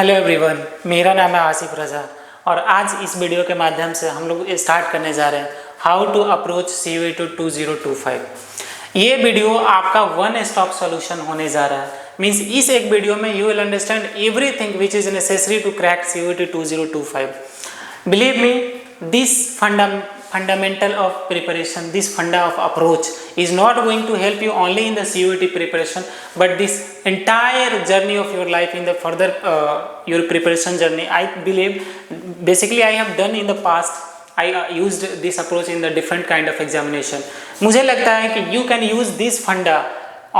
Hello everyone, मेरा नाम है आसिफ रज़ा और आज इस वीडियो के माध्यम से हम लोग स्टार्ट करने जा रहे हैं हाउ टू अप्रोच CUET 2025। ये वीडियो आपका वन स्टॉप सॉल्यूशन होने जा रहा है। मीन्स इस एक वीडियो में you will understand everything which is necessary to crack CUET 2025। Believe me, this fundamental of preparation, this funda of approach is not going to help you only in the CUET preparation, but this entire journey of your life in the further your preparation journey. I believe basically I have done in the past, I used this approach in the different kind of examination. मुझे लगता है कि you can use this funda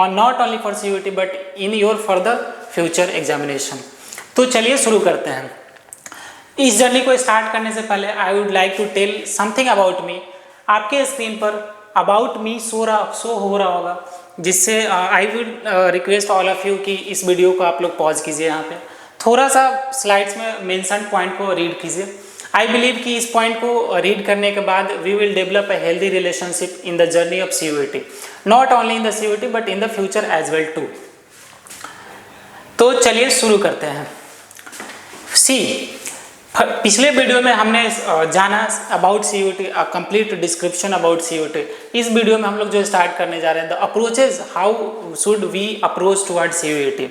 on not only for CUET but in your further future examination. तो चलिए शुरू करते हैं। इस जर्नी को स्टार्ट करने से पहले I would like to tell something about me. आपके स्क्रीन पर अबाउट मी शो हो रहा होगा, जिससे I would request all of you कि इस वीडियो को आप लोग पॉज कीजिए, यहाँ पे थोड़ा सा स्लाइड्स में मेंशन पॉइंट को रीड कीजिए। आई बिलीव कि इस पॉइंट को रीड करने के बाद we will develop a healthy relationship in the journey of CUET, not only in the CUET but in the future as well too. तो चलिए शुरू करते हैं। पिछले वीडियो में हमने जाना about CUET, complete description about CUET। इस वीडियो में हम लोग जो स्टार्ट करने जा रहे हैं the approaches, how should we approach toward CUET।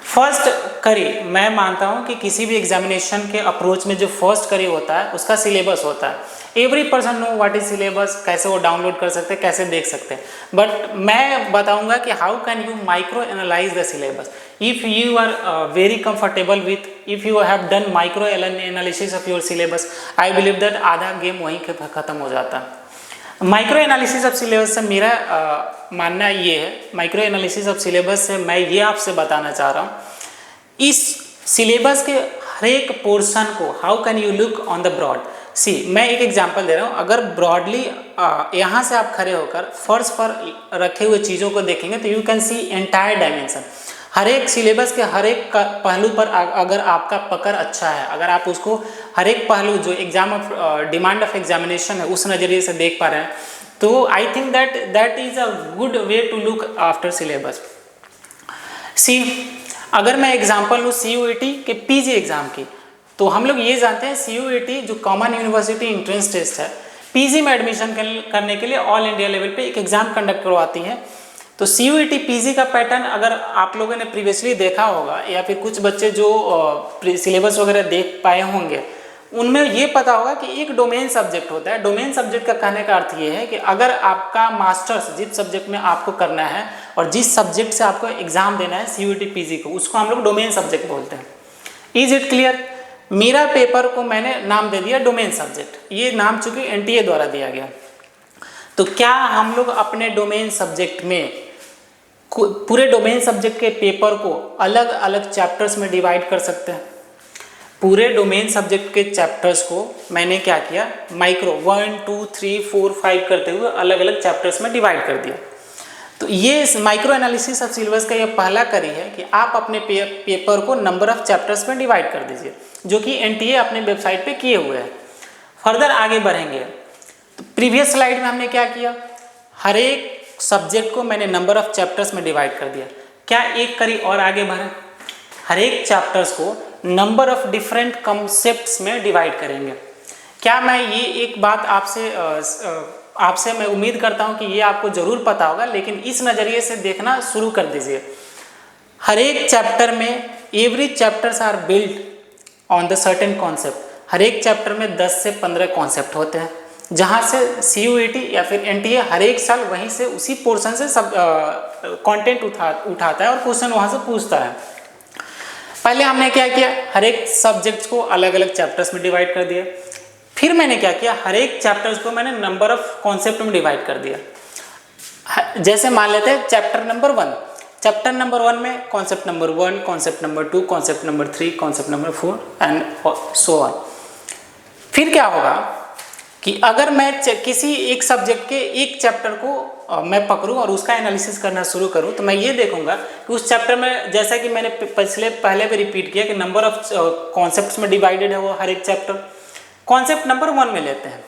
First करी, मैं मानता हूँ कि किसी भी एग्जामिनेशन के अप्रोच में जो फर्स्ट करी होता है उसका सिलेबस होता है। Every person know what is syllabus, कैसे वो डाउनलोड कर सकते हैं, कैसे देख सकते हैं। बट मैं बताऊंगा कि how can you micro analyze the syllabus. If you are very comfortable with, if you have done micro analysis of your syllabus, I believe that आधा गेम वहीं खत्म हो जाता है। माइक्रो एनालिसिस ऑफ सिलेबस से मेरा मानना ये है, माइक्रो एनालिसिस ऑफ सिलेबस से मैं ये आपसे बताना चाह रहा हूँ, इस सिलेबस के हर एक पोर्शन को how can you look on the broad. मैं एक एग्जांपल दे रहा हूँ। अगर ब्रॉडली यहाँ से आप खड़े होकर फर्श पर रखे हुए चीज़ों को देखेंगे तो you can see entire dimension. हर एक सिलेबस के हर एक पहलू पर अगर आपका पकड़ अच्छा है, अगर आप उसको हर एक पहलू जो exam of demand of examination है उस नज़रिए से देख पा रहे हैं, तो I think that is a good way to look after syllabus. अगर मैं एग्जाम्पल लूँ CUET के PG एग्ज़ाम की, तो हम लोग ये जानते हैं CUET जो कॉमन यूनिवर्सिटी एंट्रेंस टेस्ट है, PG में एडमिशन करने के लिए ऑल इंडिया लेवल पे एक एग्ज़ाम कंडक्ट करवाती है। तो CUET PG का पैटर्न अगर आप लोगों ने प्रीवियसली देखा होगा या फिर कुछ बच्चे जो सिलेबस वगैरह देख पाए होंगे, उनमें ये पता होगा कि एक डोमेन सब्जेक्ट होता है। डोमेन सब्जेक्ट का कहने का अर्थ ये है कि अगर आपका मास्टर्स जिस सब्जेक्ट में आपको करना है और जिस सब्जेक्ट से आपको एग्ज़ाम देना है CUET PG को, उसको हम लोग डोमेन सब्जेक्ट बोलते हैं। Is it clear? मेरा पेपर को मैंने नाम दे दिया डोमेन सब्जेक्ट। ये नाम चूंकि NTA द्वारा दिया गया। तो क्या हम लोग अपने डोमेन सब्जेक्ट में पूरे डोमेन सब्जेक्ट के पेपर को अलग अलग चैप्टर्स में डिवाइड कर सकते हैं? पूरे डोमेन सब्जेक्ट के चैप्टर्स को मैंने क्या किया, माइक्रो 1 2 3 4 5 करते हुए अलग अलग चैप्टर्स में डिवाइड कर दिया। तो ये माइक्रो एनालिसिस ऑफ सिलेबस का ये पहला कड़ी है कि आप अपने पेपर को नंबर ऑफ चैप्टर्स में डिवाइड कर दीजिए, जो कि NTA अपने वेबसाइट पे किए हुए हैं। फर्दर आगे बढ़ेंगे तो प्रीवियस स्लाइड में हमने क्या किया, हर एक सब्जेक्ट को मैंने नंबर ऑफ चैप्टर्स में डिवाइड कर दिया। क्या एक कड़ी और आगे बढ़े, हर एक चैप्टर्स को नंबर ऑफ डिफरेंट कॉन्सेप्ट्स में डिवाइड करेंगे। क्या मैं ये एक बात आपसे मैं उम्मीद करता हूँ कि ये आपको ज़रूर पता होगा, लेकिन इस नज़रिए से देखना शुरू कर दीजिए। हर एक चैप्टर में every chapters are build on the certain concept. हर एक चैप्टर में 10 से 15 कॉन्सेप्ट होते हैं, जहाँ से CUET या फिर NTA हर एक साल वहीं से उसी पोर्शन से सब कंटेंट उठाता है और क्वेश्चन वहाँ से पूछता है। पहले हमने क्या किया, हर एक सब्जेक्ट्स को अलग अलग चैप्टर्स में डिवाइड कर दिया। फिर मैंने क्या किया, हर एक चैप्टर्स को मैंने नंबर ऑफ कॉन्सेप्ट में डिवाइड कर दिया। जैसे मान लेते हैं चैप्टर नंबर 1, चैप्टर नंबर 1 में concept number 1, concept number 2, concept number 3, concept number 4 and so on. फिर क्या होगा कि अगर मैं किसी एक सब्जेक्ट के एक चैप्टर को मैं पकड़ूं और उसका एनालिसिस करना शुरू करूं, तो मैं ये देखूंगा कि उस चैप्टर में, जैसा कि मैंने पहले भी रिपीट किया कि नंबर ऑफ कॉन्सेप्ट्स में डिवाइडेड है वो हर एक चैप्टर। कॉन्सेप्ट नंबर 1 में लेते हैं,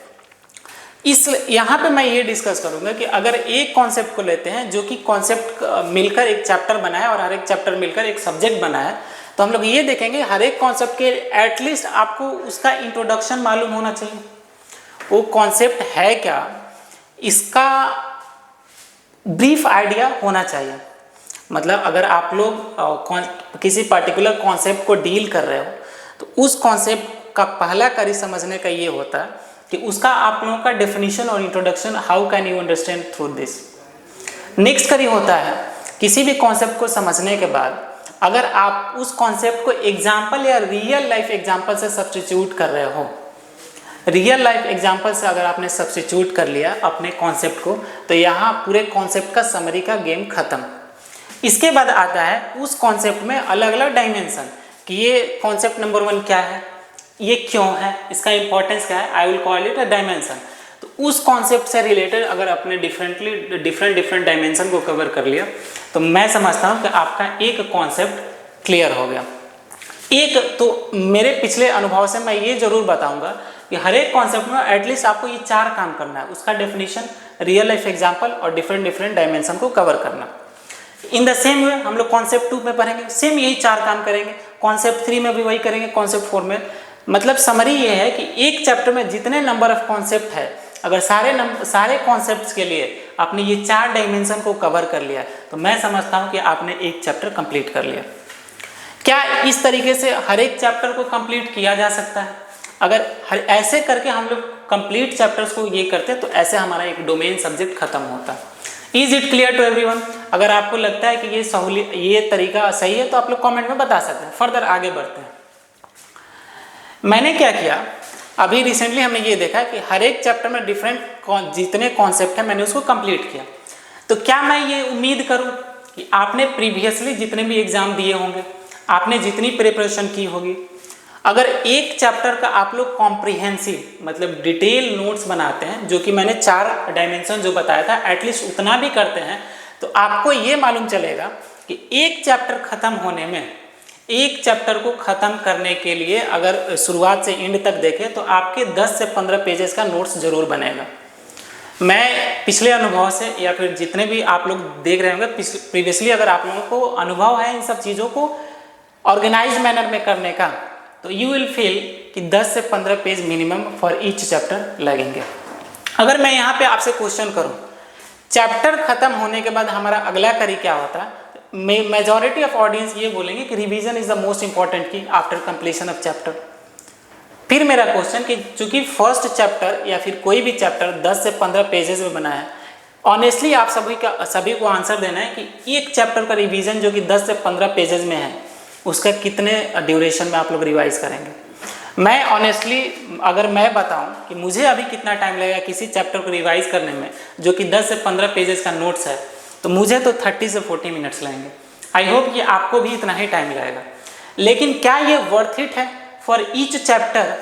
यहाँ पे मैं ये डिस्कस करूंगा कि अगर एक कॉन्सेप्ट को लेते हैं जो कि कॉन्सेप्ट मिलकर एक चैप्टर बना है और हर एक चैप्टर मिलकर एक सब्जेक्ट बना है, तो हम लोग ये देखेंगे हर एक कॉन्सेप्ट के एटलीस्ट आपको उसका इंट्रोडक्शन मालूम होना चाहिए, वो कॉन्सेप्ट है क्या इसका ब्रीफ आइडिया होना चाहिए। मतलब अगर आप लोग किसी पर्टिकुलर कॉन्सेप्ट को डील कर रहे हो तो उस कॉन्सेप्ट का पहला कड़ी समझने का ये होता है कि उसका आप लोगों का डेफिनेशन और introduction, how can you understand through this. Next कड़ी होता है किसी भी कॉन्सेप्ट को समझने के बाद अगर आप उस कॉन्सेप्ट को एग्जाम्पल या रियल लाइफ एग्जाम्पल से सब्स्टिट्यूट कर रहे हो, रियल लाइफ एग्जाम्पल से अगर आपने सब्स्टिट्यूट कर लिया अपने कॉन्सेप्ट को, तो यहाँ पूरे कॉन्सेप्ट का समरी का गेम खत्म। इसके बाद आता है उस कॉन्सेप्ट में अलग अलग डायमेंशन कि ये कॉन्सेप्ट नंबर 1 क्या है, ये क्यों है, इसका इंपॉर्टेंस क्या है, I will call it a dimension. तो उस कॉन्सेप्ट से रिलेटेड अगर आपने डिफरेंट डायमेंशन को कवर कर लिया तो मैं समझता हूँ कि आपका एक कॉन्सेप्ट क्लियर हो गया। एक तो मेरे पिछले अनुभव से मैं ये जरूर बताऊंगा कि हर एक कॉन्सेप्ट में एटलीस्ट आपको ये 4 काम करना है, उसका डेफिनेशन, रियल लाइफ एग्जांपल और डिफरेंट डायमेंशन को कवर करना। इन द सेम वे हम लोग कॉन्सेप्ट 2 में पढ़ेंगे, सेम यही 4 काम करेंगे, कॉन्सेप्ट 3 में भी वही करेंगे, कॉन्सेप्ट 4 में। मतलब समरी ये है कि एक चैप्टर में जितने नंबर ऑफ कॉन्सेप्ट है, अगर सारे कॉन्सेप्ट्स के लिए आपने ये 4 डायमेंशन को कवर कर लिया तो मैं समझता हूँ कि आपने एक चैप्टर कंप्लीट कर लिया। क्या इस तरीके से हर एक चैप्टर को कंप्लीट किया जा सकता है? अगर ऐसे करके हम लोग कंप्लीट चैप्टर्स को ये करते हैं तो ऐसे हमारा एक डोमेन सब्जेक्ट खत्म होता है। Is it clear to everyone? अगर आपको लगता है कि ये तरीका सही है तो आप लोग कमेंट में बता सकते हैं। फर्दर आगे बढ़ते हैं। मैंने क्या किया, अभी रिसेंटली हमने ये देखा कि हर एक चैप्टर में जितने कॉन्सेप्ट है मैंने उसको कंप्लीट किया। तो क्या मैं ये उम्मीद करूं कि आपने प्रीवियसली जितने भी एग्जाम दिए होंगे, आपने जितनी प्रिपरेशन की होगी, अगर एक चैप्टर का आप लोग कॉम्प्रिहेंसिव मतलब डिटेल नोट्स बनाते हैं, जो कि मैंने 4 डायमेंशन जो बताया था एटलीस्ट उतना भी करते हैं, तो आपको ये मालूम चलेगा कि एक चैप्टर खत्म होने में, एक चैप्टर को ख़त्म करने के लिए अगर शुरुआत से एंड तक देखें तो आपके 10 से 15 पेजेस का नोट्स जरूर बनेगा। मैं पिछले अनुभव से या फिर जितने भी आप लोग देख रहे होंगे प्रीवियसली, अगर आप लोगों को अनुभव है इन सब चीज़ों को ऑर्गेनाइज मैनर में करने का, तो यू विल फील कि 10 से 15 page minimum for each chapter लगेंगे। अगर मैं यहाँ पे आपसे क्वेश्चन करूँ, चैप्टर खत्म होने के बाद हमारा अगला कड़ी क्या होता है, मेजॉरिटी ऑफ ऑडियंस ये बोलेंगे कि revision is the most important की आफ्टर कंप्लीशन ऑफ चैप्टर। फिर मेरा क्वेश्चन कि चूंकि फर्स्ट चैप्टर या फिर कोई भी चैप्टर 10 से 15 पेजेस में बना है, ऑनेस्टली आप सभी को आंसर देना है कि एक चैप्टर का रिवीजन जो कि 10 से 15 पेजेस में है उसका कितने ड्यूरेशन में आप लोग रिवाइज करेंगे। मैं ऑनेस्टली अगर मैं बताऊं कि मुझे अभी कितना टाइम लगेगा किसी चैप्टर को रिवाइज करने में जो कि 10 से 15 पेजेस का नोट्स है, तो मुझे तो 30 से 40 मिनट्स लगेंगे। आई होप कि आपको भी इतना ही टाइम लगेगा। लेकिन क्या ये वर्थ इट है फॉर ईच चैप्टर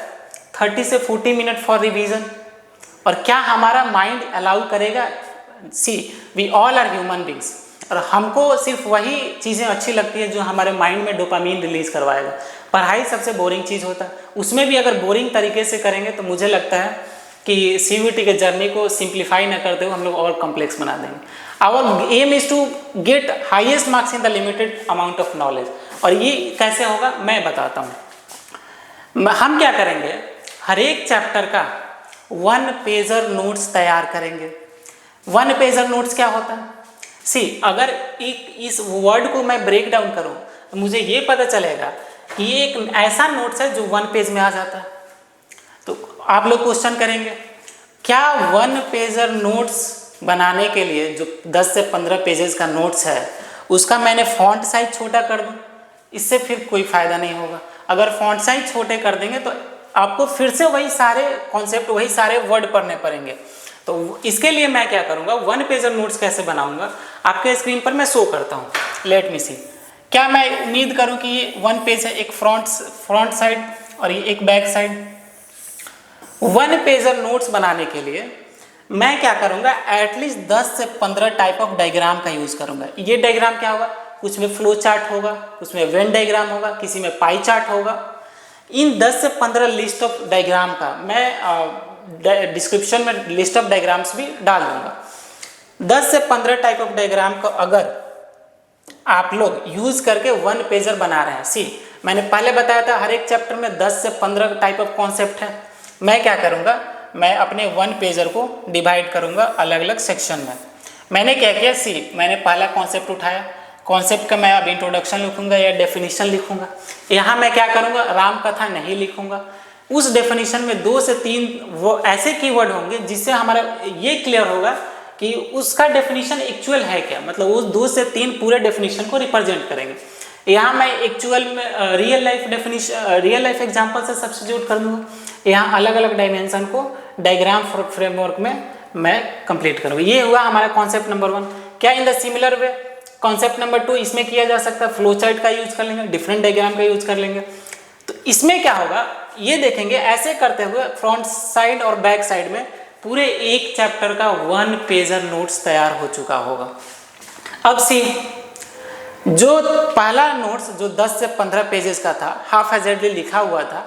30 से 40 मिनट फॉर रिवीजन? और क्या हमारा माइंड अलाउ करेगा? See we all are human beings, और हमको सिर्फ वही चीज़ें अच्छी लगती है जो हमारे माइंड में डोपामीन रिलीज करवाएगा। पढ़ाई सबसे बोरिंग चीज़ होता है, उसमें भी अगर बोरिंग तरीके से करेंगे तो मुझे लगता है कि CUET के जर्नी को सिंप्लीफाई न करते हुए हम लोग और कॉम्प्लेक्स बना देंगे। Our aim is to get highest marks in the limited amount of knowledge. और ये कैसे होगा मैं बताता हूँ। हम क्या करेंगे, हर एक चैप्टर का 1 पेजर नोट्स तैयार करेंगे। 1 पेजर नोट्स क्या होता है? सी अगर इस वर्ड को मैं ब्रेक डाउन करूँ तो मुझे ये पता चलेगा कि ये एक ऐसा नोट्स है जो 1 पेज में आ जाता है। तो आप लोग क्वेश्चन करेंगे, क्या 1 पेजर नोट्स बनाने के लिए जो 10 से 15 पेजेस का नोट्स है उसका मैंने फॉन्ट साइज छोटा कर दूं? इससे फिर कोई फ़ायदा नहीं होगा। अगर फॉन्ट साइज छोटे कर देंगे तो आपको फिर से वही सारे कॉन्सेप्ट, वही सारे वर्ड पढ़ने पड़ेंगे। तो इसके लिए मैं क्या करूँगा, 1 पेजर नोट्स कैसे बनाऊँगा आपके स्क्रीन पर मैं शो करता हूँ। लेट मी सी। क्या मैं उम्मीद करूँ कि ये 1 पेज है, एक फ्रंट साइड और ये एक बैक साइड। 1 पेजर नोट्स बनाने के लिए मैं क्या करूँगा, एटलीस्ट 10 से 15 टाइप ऑफ डायग्राम का यूज़ करूँगा। ये डायग्राम क्या होगा, कुछ में फ्लो चार्ट होगा, कुछ में वेन डायग्राम होगा, किसी में पाई चार्ट होगा। इन 10 से 15 लिस्ट ऑफ डायग्राम का मैं डिस्क्रिप्शन में लिस्ट ऑफ डायग्राम्स भी डाल दूँगा। 10 से 15 टाइप ऑफ डायग्राम का अगर आप लोग यूज़ करके 1 पेजर बना रहे हैं, सी मैंने पहले बताया था हर एक चैप्टर में 10 से 15 टाइप ऑफ कॉन्सेप्ट है। मैं क्या करूँगा, मैं अपने 1 पेजर को डिवाइड करूँगा अलग अलग सेक्शन में। मैंने क्या किया, मैंने पहला कॉन्सेप्ट उठाया, कॉन्सेप्ट का मैं अब इंट्रोडक्शन लिखूंगा या डेफिनेशन लिखूंगा। यहाँ मैं क्या करूँगा, राम कथा नहीं लिखूंगा। उस डेफिनेशन में 2 से 3 वो ऐसे कीवर्ड होंगे जिससे हमारा ये क्लियर होगा कि उसका डेफिनेशन एक्चुअल है क्या, मतलब उस 2 से 3 पूरे डेफिनेशन को रिप्रेजेंट करेंगे। यहाँ मैं एक्चुअल में रियल लाइफ एग्जाम्पल से सब्स्टिट्यूट कर दूँगा। यहाँ अलग अलग डायमेंशन को डायग्राम फ्रेमवर्क में मैं कंप्लीट करूँगा। ये हुआ हमारा कॉन्सेप्ट नंबर 1। क्या in the similar way concept number 2 इसमें किया जा सकता है, फ्लो चार्ट का यूज कर लेंगे, डिफरेंट डायग्राम का यूज कर लेंगे। तो इसमें क्या होगा ये देखेंगे, ऐसे करते हुए फ्रंट साइड और बैक साइड में पूरे एक चैप्टर का 1 पेजर नोट्स तैयार हो चुका होगा। अब जो पहला नोट्स जो 10 से 15 पेजेस का था, हाफ हैजर्डली लिखा हुआ था,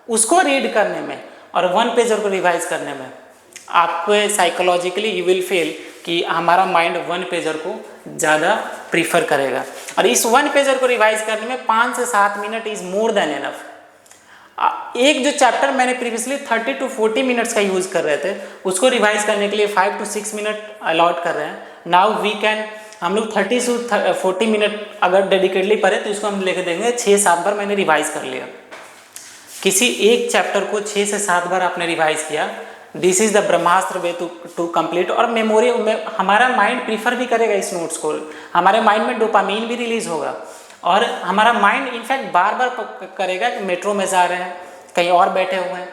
उसको रीड करने में और 1 पेजर को रिवाइज करने में आपको साइकोलॉजिकली यू विल फील कि हमारा माइंड 1 पेजर को ज़्यादा प्रीफर करेगा। और इस 1 पेजर को रिवाइज करने में 5 से 7 minute is more than enough. एक जो चैप्टर मैंने प्रीवियसली 30 to 40 मिनट्स का यूज़ कर रहे थे, उसको रिवाइज करने के लिए 5 to 6 मिनट अलॉट कर रहे हैं। नाउ वी कैन, हम लोग 30 to 40 मिनट अगर डेडिकेटली पढ़े तो इसको हम लेके देंगे 6-7 बार मैंने रिवाइज कर लिया। किसी एक चैप्टर को 6 से 7 बार आपने रिवाइज किया, this is the Brahmastra way to complete. और मेमोरी में हमारा माइंड प्रीफर भी करेगा इस नोट्स को, हमारे माइंड में डोपामीन भी रिलीज होगा और हमारा माइंड इनफैक्ट बार बार करेगा कि मेट्रो में जा रहे हैं, कहीं और बैठे हुए हैं,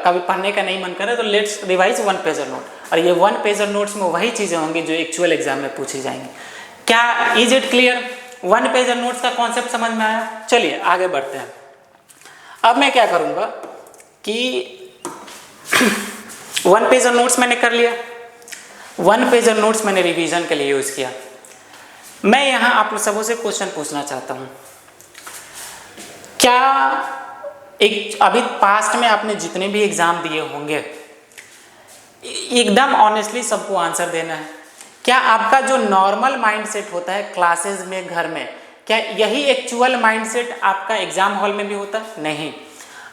कभी पढ़ने का नहीं मन करे तो लेट्स रिवाइज 1 पेजर नोट। और ये 1 पेजर नोट्स में वही चीज़ें होंगी जो एक्चुअल एग्जाम में पूछी जाएंगी। क्या is it clear? 1 pager notes का कॉन्सेप्ट समझ में आया? चलिए आगे बढ़ते हैं। अब मैं क्या करूँगा कि 1 पेजर नोट्स मैंने कर लिया, 1 पेजर नोट्स मैंने रिवीजन के लिए यूज़ किया। मैं यहाँ आप लोग सबों से क्वेश्चन पूछना चाहता हूँ, क्या एक अभी पास्ट में आपने जितने भी एग्जाम दिए होंगे एकदम ऑनेस्टली सबको आंसर देना है। क्या आपका जो नॉर्मल माइंडसेट होता है क्लासेस में, घर में, क्या यही एक्चुअल माइंडसेट आपका एग्जाम हॉल में भी होता है? नहीं।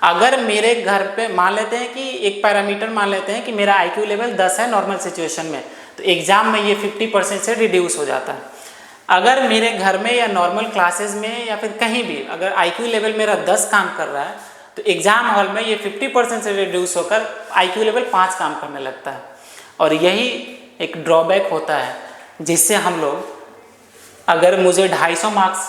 अगर मेरे घर पे मान लेते हैं कि एक पैरामीटर मान लेते हैं कि मेरा IQ लेवल 10 है नॉर्मल सिचुएशन में, तो एग्जाम में ये 50% से रिड्यूस हो जाता है। अगर मेरे घर में या नॉर्मल क्लासेस में या फिर कहीं भी अगर IQ लेवल मेरा 10 काम कर रहा है तो एग्जाम हॉल में ये 50% से रिड्यूस होकर IQ लेवल 5 काम करने लगता है। और यही एक ड्रॉबैक होता है जिससे हम लोग, अगर मुझे 250 मार्क्स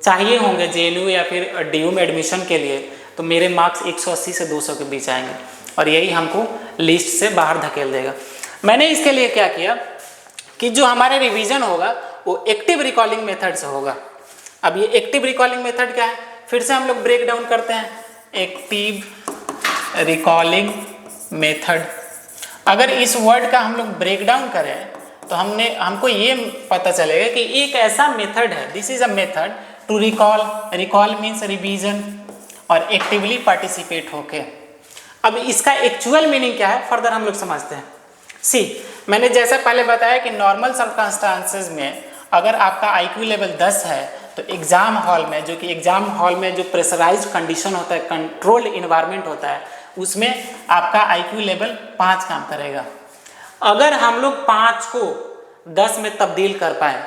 चाहिए होंगे JNU या फिर DU में एडमिशन के लिए, तो मेरे मार्क्स 180 से 200 के बीच आएंगे और यही हमको लिस्ट से बाहर धकेल देगा। मैंने इसके लिए क्या किया कि जो हमारे रिवीजन होगा वो एक्टिव रिकॉलिंग मेथड से होगा। अब ये एक्टिव रिकॉलिंग मेथड क्या है, फिर से हम लोग ब्रेक डाउन करते हैं। एक्टिव रिकॉलिंग मेथड, अगर इस वर्ड का हम लोग ब्रेक डाउन करें तो हमको ये पता चलेगा कि एक ऐसा मेथड है, this is a method to recall means revision और एक्टिवली पार्टिसिपेट होके। अब इसका एक्चुअल मीनिंग क्या है फर्दर हम लोग समझते हैं। मैंने जैसा पहले बताया कि नॉर्मल सर्कमस्टांसेस में अगर आपका IQ लेवल 10 है तो एग्जाम हॉल में, जो कि एग्जाम हॉल में जो प्रेशराइज्ड कंडीशन होता है, कंट्रोल्ड इन्वायरमेंट होता है, उसमें आपका IQ लेवल 5 काम करेगा। अगर हम लोग 5 को 10 में तब्दील कर पाए,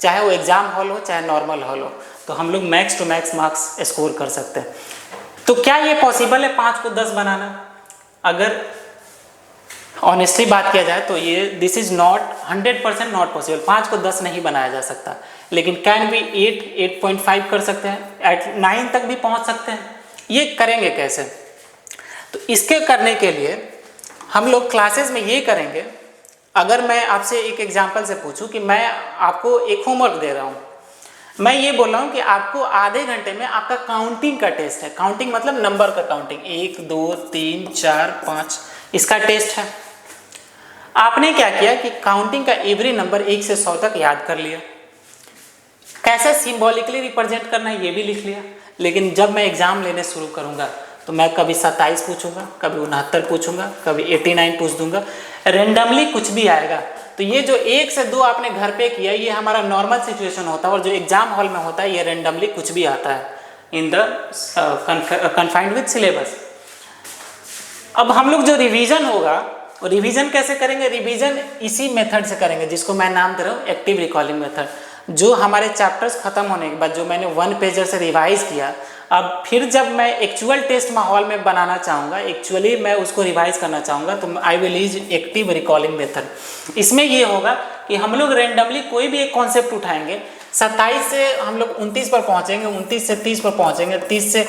चाहे वो एग्जाम हॉल हो चाहे नॉर्मल हॉल हो, तो हम लोग max to max marks score कर सकते हैं। तो क्या ये पॉसिबल है 5 को 10 बनाना? अगर ऑनेस्टली बात किया जाए तो ये this is not 100% not possible. 5 को 10 नहीं बनाया जा सकता, लेकिन कैन भी 8.5 कर सकते हैं, एट 9 तक भी पहुंच सकते हैं। ये करेंगे कैसे? तो इसके करने के लिए हम लोग क्लासेस में ये करेंगे। अगर मैं आपसे एक एग्जांपल से पूछूं कि मैं आपको एक होमवर्क दे रहा हूं, मैं ये बोल रहा हूँ कि आपको आधे घंटे में आपका काउंटिंग का टेस्ट है। काउंटिंग मतलब नंबर का काउंटिंग, 1 2 3 4 5, इसका टेस्ट है। आपने क्या किया कि काउंटिंग का एवरी नंबर 1 से 100 तक याद कर लिया, कैसे सिंबॉलिकली रिप्रेजेंट करना है ये भी लिख लिया। लेकिन जब मैं एग्जाम लेने शुरू करूँगा तो मैं कभी 27 पूछूंगा, कभी 69 पूछूंगा, कभी 89 पूछ दूंगा, रेंडमली कुछ भी आएगा। तो ये जो 1 से 2 आपने घर पे किया, ये हमारा नॉर्मल सिचुएशन होता है, और जो एग्जाम हॉल में होता है ये रेंडमली कुछ भी आता है। In the confined with syllabus. अब हम लोग जो रिवीजन होगा, रिवीजन कैसे करेंगे? रिवीजन इसी मेथड से करेंगे जिसको मैं नाम दे रहा हूँ एक्टिव रिकॉलिंग मेथड। जो हमारे चैप्टर्स खत्म होने के बाद जो मैंने 1 पेजर से रिवाइज किया, अब फिर जब मैं एक्चुअल टेस्ट माहौल में बनाना चाहूँगा, एक्चुअली मैं उसको रिवाइज करना चाहूँगा, तो आई will use active recalling method. इसमें ये होगा कि हम लोग रेंडमली कोई भी एक कॉन्सेप्ट उठाएंगे, 27 से हम लोग 29 पर पहुँचेंगे, 29 से 30 पर पहुँचेंगे, 30 से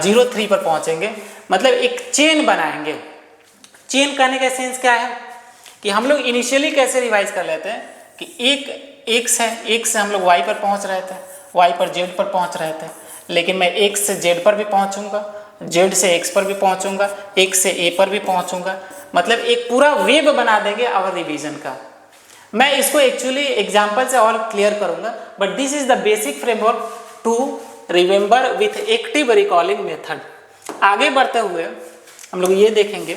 03 पर पहुँचेंगे, मतलब एक चेन बनाएंगे। चेन करने का सेंस क्या है कि हम लोग इनिशियली कैसे रिवाइज कर लेते हैं कि एक से हम लोग y पर पहुंच रहे थे, y पर z पर पहुंच रहे थे, लेकिन मैं x से z पर भी पहुंचूंगा, z से x पर भी पहुंचूंगा, x से a पर भी पहुंचूंगा, मतलब एक पूरा वेब बना देंगे आवर रिवीजन का। मैं इसको एक्चुअली एग्जाम्पल से और क्लियर करूंगा, but this is the basic framework to remember with active recalling method. आगे बढ़ते हुए हम लोग ये देखेंगे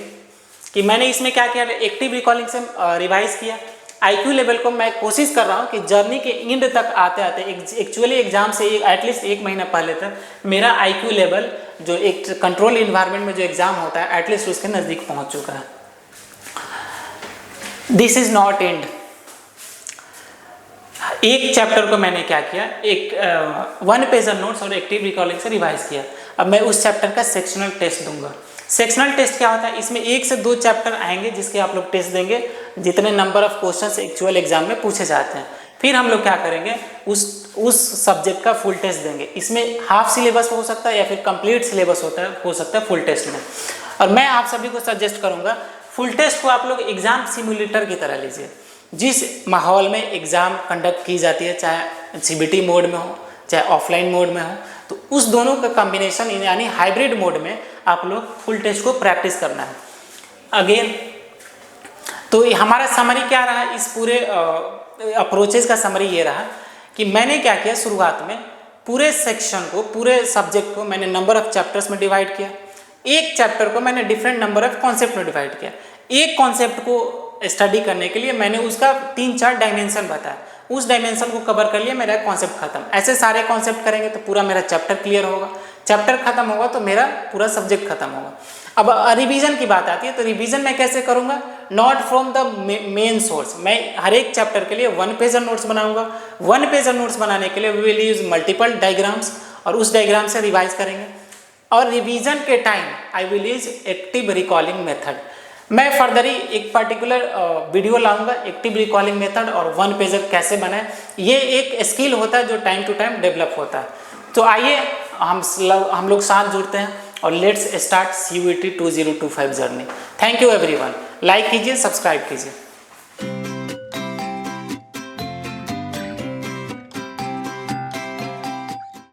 कि मैंने इसमें क्या किया, एक्टिव रिकॉलिंग से रिवाइज किया। आईक्यू लेवल को मैं कोशिश कर रहा हूँ कि जर्नी के एंड तक आते आते एक्चुअली एग्जाम से एटलीस्ट 1 महीना पहले तक मेरा आईक्यू लेवल जो एक कंट्रोल इन्वायरमेंट में जो एग्जाम होता है एटलीस्ट उसके नज़दीक पहुँच चुका है। This is not and. एक चैप्टर को मैंने क्या किया, एक 1 पेजर नोट्स और एक्टिव रिकॉलिंग से रिवाइज किया। अब मैं उस चैप्टर का सेक्शनल टेस्ट दूंगा। सेक्शनल टेस्ट क्या होता है? इसमें 1 से 2 चैप्टर आएंगे जिसके आप लोग टेस्ट देंगे, जितने number of questions actual exam में पूछे जाते हैं। फिर हम लोग क्या करेंगे, उस सब्जेक्ट का फुल टेस्ट देंगे। इसमें हाफ सिलेबस हो सकता है या फिर कंप्लीट सिलेबस हो सकता है फुल टेस्ट में। और मैं आप सभी को सजेस्ट करूँगा फुल टेस्ट को आप लोग एग्जाम सिमुलेटर की तरह लीजिए। जिस माहौल में एग्ज़ाम कंडक्ट की जाती है, चाहे CBT मोड में हो चाहे ऑफलाइन मोड में हो, तो उस दोनों का कॉम्बिनेशन यानी हाइब्रिड मोड में आप लोग फुल टेस्ट को प्रैक्टिस करना है। अगेन तो हमारा समरी क्या रहा, इस पूरे अप्रोचेस का समरी ये रहा कि मैंने क्या किया, शुरुआत में पूरे सेक्शन को, पूरे सब्जेक्ट को मैंने नंबर ऑफ चैप्टर्स में डिवाइड किया। एक चैप्टर को मैंने डिफरेंट नंबर ऑफ कॉन्सेप्ट में डिवाइड किया। एक कॉन्सेप्ट को स्टडी करने के लिए मैंने उसका 3-4 डायमेंशन बताया, उस डायमेंशन को कवर कर लिया, मेरा कॉन्सेप्ट खत्म। ऐसे सारे कॉन्सेप्ट करेंगे तो पूरा मेरा चैप्टर क्लियर होगा, चैप्टर खत्म होगा तो मेरा पूरा सब्जेक्ट खत्म होगा। अब रिवीजन की बात आती है, तो रिवीजन मैं कैसे करूँगा, not from the main source. मैं हर एक चैप्टर के लिए 1 पेजर नोट्स बनाऊंगा। 1 पेजर नोट्स बनाने के लिए we will use multiple diagrams और उस डायग्राम से रिवाइज करेंगे। और रिवीजन के time I will use active recalling method. मैं फर्दरी एक पर्टिकुलर वीडियो लाऊंगा एक्टिव रिकॉलिंग मेथड और 1 पेजर कैसे बनाए। ये एक स्किल होता है जो टाइम टू टाइम डेवलप होता है। तो आइए हम लोग साथ जुड़ते हैं और let's start CUET 2025 journey. Thank you everyone. Like कीजिए, सब्सक्राइब कीजिए।